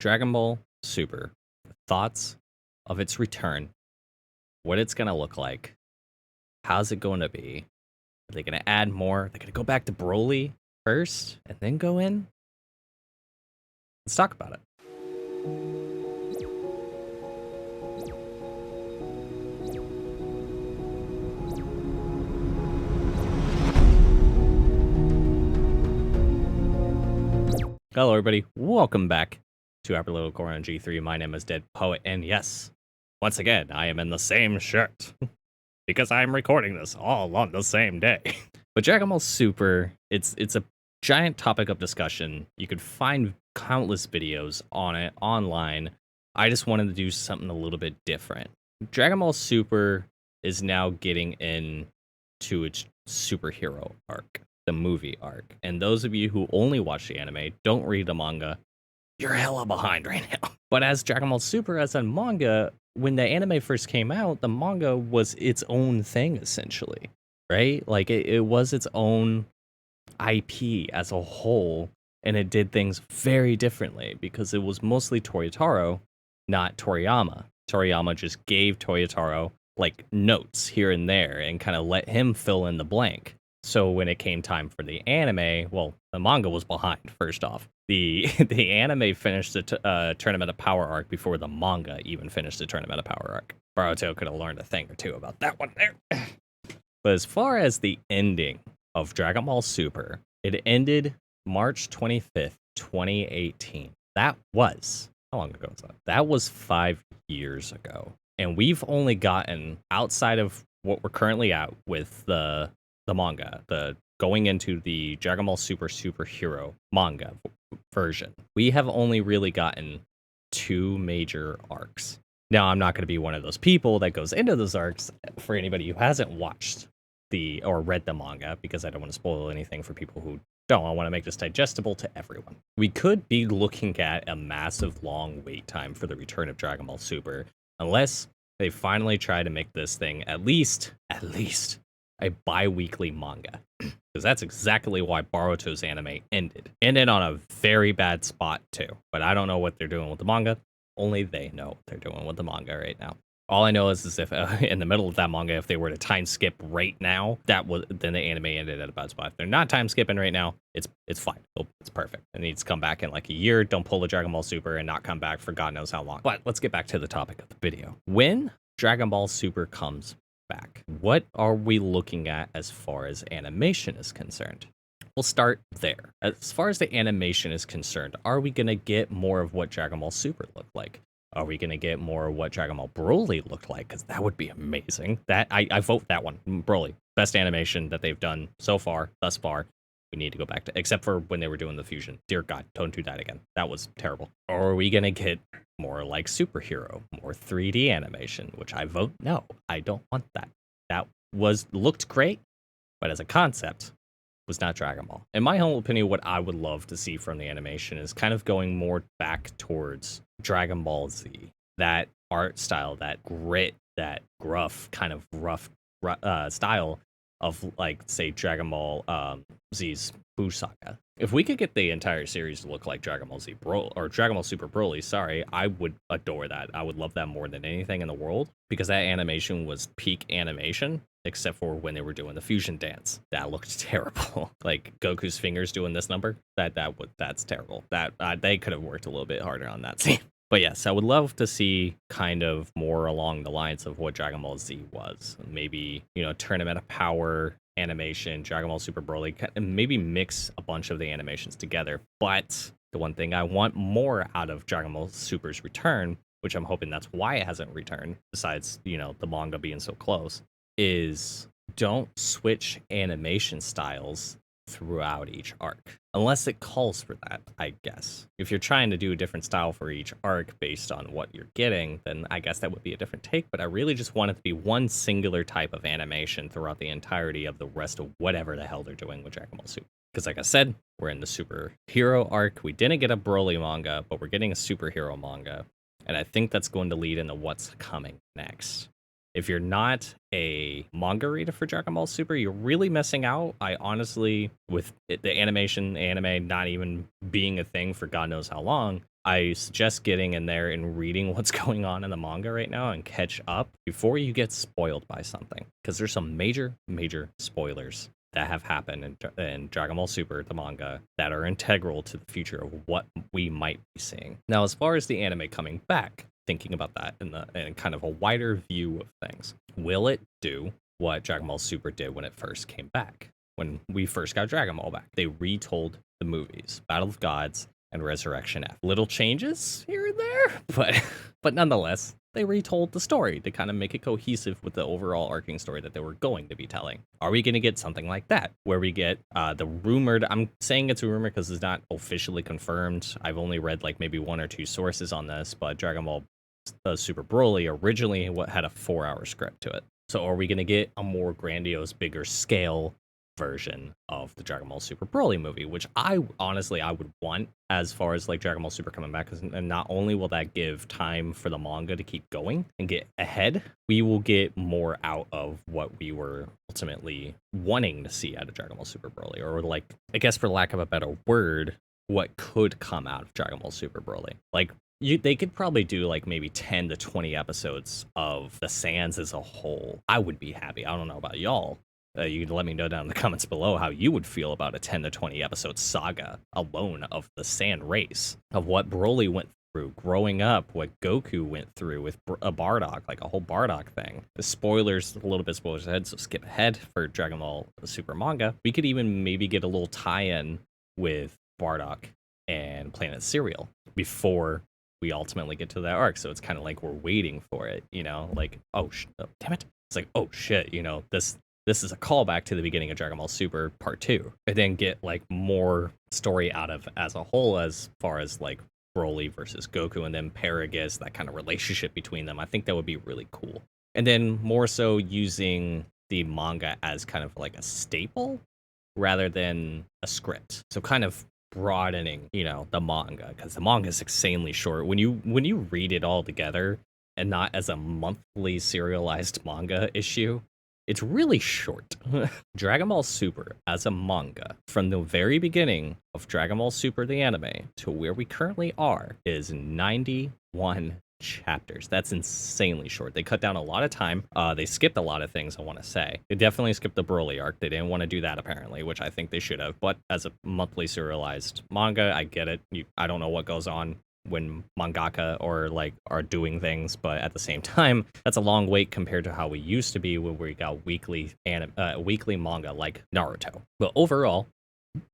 Dragon Ball Super, thoughts of its return, what it's going to look like, how's it going to be? Are they going to add more? They're going to go back to Broly first and then go in? Let's talk about it. Hello, everybody. Welcome back to Upper Little Core on G3. My name is Dead Poet, and yes, once again, I am in the same shirt because I'm recording this all on the same day. But Dragon Ball Super, it's a giant topic of discussion. You could find countless videos on it online. I just wanted to do something a little bit different. Dragon Ball Super is now getting into its superhero arc, the movie arc. And those of you who only watch the anime, don't read the manga, you're hella behind right now. But as Dragon Ball Super, as a manga, when the anime first came out, the manga was its own thing, essentially, right? Like, it was its own IP as a whole, and it did things very differently because it was mostly Toyotaro, not Toriyama. Toriyama just gave Toyotaro, like, notes here and there and kind of let him fill in the blank. So when it came time for the anime, well, the manga was behind, first off. The anime finished the Tournament of Power arc before the manga even finished the Tournament of Power arc. Boruto could have learned a thing or two about that one there. But as far as the ending of Dragon Ball Super, it ended March 25th, 2018. That was, how long ago was that? That was 5 years ago. And we've only gotten, outside of what we're currently at with the manga, the going into the Dragon Ball Super superhero manga version, we have only really gotten 2 major arcs. Now, I'm not going to be one of those people that goes into those arcs for anybody who hasn't watched or read the manga, because I don't want to spoil anything for people who don't. I want to make this digestible to everyone. We could be looking at a massive long wait time for the return of Dragon Ball Super, unless they finally try to make this thing at least a bi-weekly manga. Because that's exactly why Boruto's anime ended. Ended on a very bad spot, too. But I don't know what they're doing with the manga. Only they know what they're doing with the manga right now. All I know is if in the middle of that manga, if they were to time skip right now, then the anime ended at a bad spot. If they're not time skipping right now, it's fine. It's perfect. It needs to come back in like a year. Don't pull the Dragon Ball Super and not come back for God knows how long. But let's get back to the topic of the video. When Dragon Ball Super comes back, what are we looking at as far as animation is concerned? We'll start there. As far as the animation is concerned, are we going to get more of what Dragon Ball Super looked like? Are we going to get more of what Dragon Ball Broly looked like? Because that would be amazing. That I vote that one. Broly. Best animation that they've done so far, thus far. We need to go back to, except for when they were doing the fusion. Dear God, don't do that again. That was terrible. Or are we going to get more like Superhero, more 3D animation, which I vote no. I don't want that. That looked great, but as a concept, was not Dragon Ball. In my humble opinion, what I would love to see from the animation is kind of going more back towards Dragon Ball Z. That art style, that grit, that gruff, kind of rough style of, like, say, Dragon Ball Z's Buu Saga. If we could get the entire series to look like Dragon Ball Z or Dragon Ball Super Broly, I would adore that. I would love that more than anything in the world, because that animation was peak animation, except for when they were doing the fusion dance. That looked terrible. Like Goku's fingers doing this number. That's terrible. That they could have worked a little bit harder on that scene. But yes, I would love to see kind of more along the lines of what Dragon Ball Z was. Maybe, Tournament of Power animation, Dragon Ball Super Broly, and maybe mix a bunch of the animations together. But the one thing I want more out of Dragon Ball Super's return, which I'm hoping that's why it hasn't returned, besides, the manga being so close, is don't switch animation styles throughout each arc, unless it calls for that, I guess. If you're trying to do a different style for each arc based on what you're getting, then I guess that would be a different take, but I really just want it to be one singular type of animation throughout the entirety of the rest of whatever the hell they're doing with Dragon Ball Super. Because like I said, we're in the superhero arc. We didn't get a Broly manga, but we're getting a superhero manga, and I think that's going to lead into what's coming next. If you're not a manga reader for Dragon Ball Super, you're really missing out. I honestly, with the anime not even being a thing for God knows how long, I suggest getting in there and reading what's going on in the manga right now and catch up before you get spoiled by something. Because there's some major, major spoilers that have happened in Dragon Ball Super, the manga, that are integral to the future of what we might be seeing. Now, as far as the anime coming back, thinking about that in kind of a wider view of things, will it do what Dragon Ball Super did when it first came back? When we first got Dragon Ball back, they retold the movies, Battle of Gods and Resurrection F. Little changes here and there, but nonetheless, they retold the story to kind of make it cohesive with the overall arcing story that they were going to be telling. Are we going to get something like that, where we get the rumored, I'm saying it's a rumor because it's not officially confirmed. I've only read like maybe one or two sources on this, but Dragon Ball Super Broly originally had a 4-hour script to it. So are we going to get a more grandiose, bigger scale version of the Dragon Ball Super Broly movie, which I would want as far as like Dragon Ball Super coming back, and not only will that give time for the manga to keep going and get ahead, we will get more out of what we were ultimately wanting to see out of Dragon Ball Super Broly, or like, I guess for lack of a better word, what could come out of Dragon Ball Super Broly. Like, they could probably do like maybe 10 to 20 episodes of the Saiyans as a whole. I would be happy. I don't know about y'all. You can let me know down in the comments below how you would feel about a 10 to 20 episode saga alone of the Saiyan race, of what Broly went through growing up, what Goku went through with a Bardock, like a whole Bardock thing. The spoilers, a little bit spoilers ahead, so skip ahead for Dragon Ball Super manga. We could even maybe get a little tie-in with Bardock and Planet Cereal before we ultimately get to that arc. So it's kind of like we're waiting for it, you know, like, oh damn it. It's like, oh shit, you know, this is a callback to the beginning of Dragon Ball Super Part 2. And then get like more story out of as a whole, as far as like Broly versus Goku and then Paragus, that kind of relationship between them. I think that would be really cool. And then more so using the manga as kind of like a staple rather than a script. So kind of broadening, you know, the manga, because the manga is insanely short. When you read it all together and not as a monthly serialized manga issue, it's really short. Dragon Ball Super as a manga, from the very beginning of Dragon Ball Super the anime to where we currently are, is 91 chapters. That's insanely short. They cut down a lot of time. They skipped a lot of things, I want to say. They definitely skipped the Broly arc. They didn't want to do that, apparently, which I think they should have. But as a monthly serialized manga, I get it. I don't know what goes on when mangaka or like are doing things, but at the same time, that's a long wait compared to how we used to be when we got weekly manga like Naruto. But overall,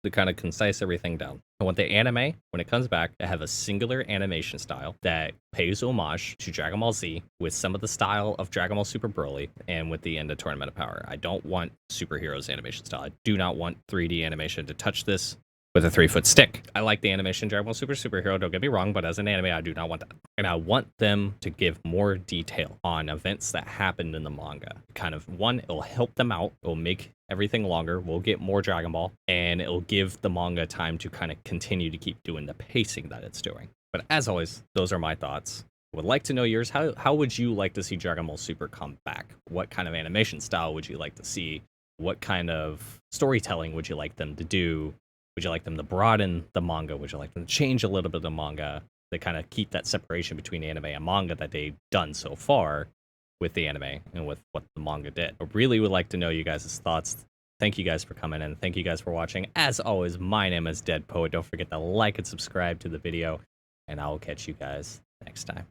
to kind of concise everything down, I want the anime, when it comes back, to have a singular animation style that pays homage to Dragon Ball Z with some of the style of Dragon Ball Super Broly and with the end of Tournament of Power. I don't want superheroes animation style. I do not want 3D animation to touch this with a 3-foot stick. I like the animation Dragon Ball Super Superhero, don't get me wrong, but as an anime, I do not want that. And I want them to give more detail on events that happened in the manga. Kind of, one, it'll help them out. It'll make everything longer. We'll get more Dragon Ball, and it'll give the manga time to kind of continue to keep doing the pacing that it's doing. But as always, those are my thoughts. Would like to know yours. How would you like to see Dragon Ball Super come back? What kind of animation style would you like to see? What kind of storytelling would you like them to do? Would you like them to broaden the manga? Would you like them to change a little bit of the manga to kind of keep that separation between anime and manga that they've done so far with the anime and with what the manga did? I really would like to know you guys' thoughts. Thank you guys for coming in. Thank you guys for watching. As always, my name is Dead Poet. Don't forget to like and subscribe to the video, and I will catch you guys next time.